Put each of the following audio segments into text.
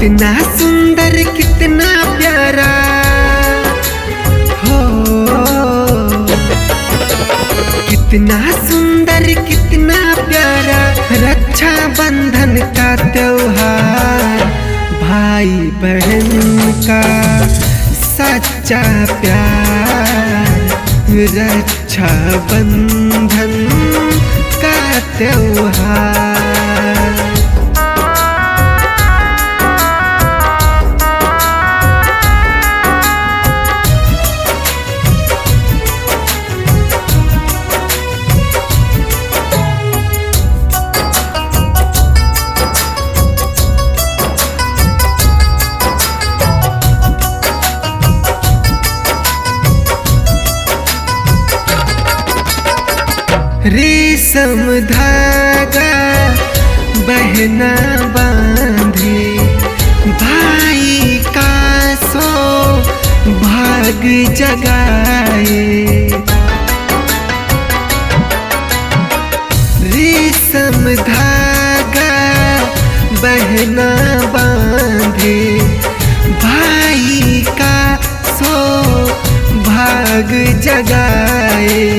कितना सुंदर कितना प्यारा हो, कितना सुंदर कितना प्यारा रक्षा बंधन का त्योहार, भाई बहन का सच्चा प्यार, रक्षा बंधन का त्योहार। रेशम धागा बहना बांधे, भाई का सो भाग जगाए। रेशम धागा बहना बांधे, भाई का सो भाग जगाए।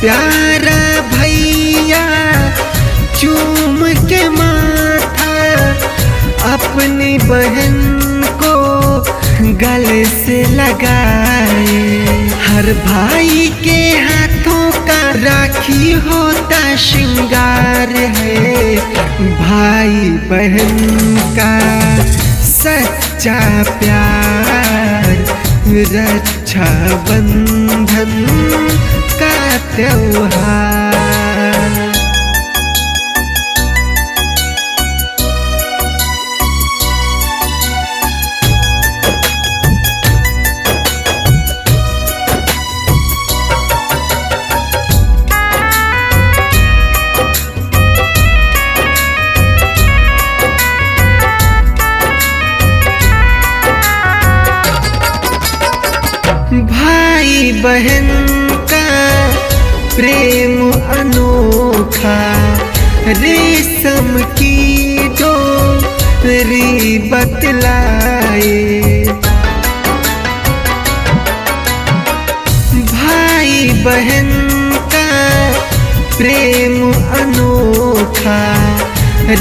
प्यारा भैया चूम के माथा अपनी बहन को गले से लगाए। हर भाई के हाथों का राखी होता श्रृंगार है, भाई बहन का सच्चा प्यार, रक्षा बंधन का त्योहार। भाई बहन का प्रेम अनोखा, रेशम की डोरी बतलाए। भाई बहन का प्रेम अनोखा,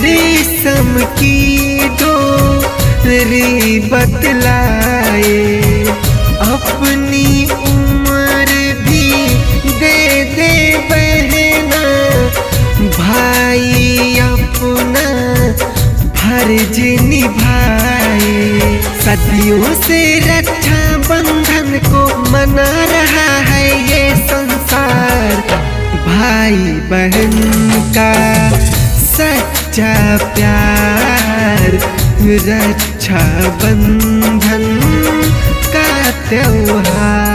रेशम की डोरी बतलाए। अपनी उम्र भी दे दे बहना, भाई अपना फर्ज निभाए। सदियों से रक्षा बंधन को मना रहा है ये संसार, भाई बहन का सच्चा प्यार, रक्षा बंधन का त्योहार।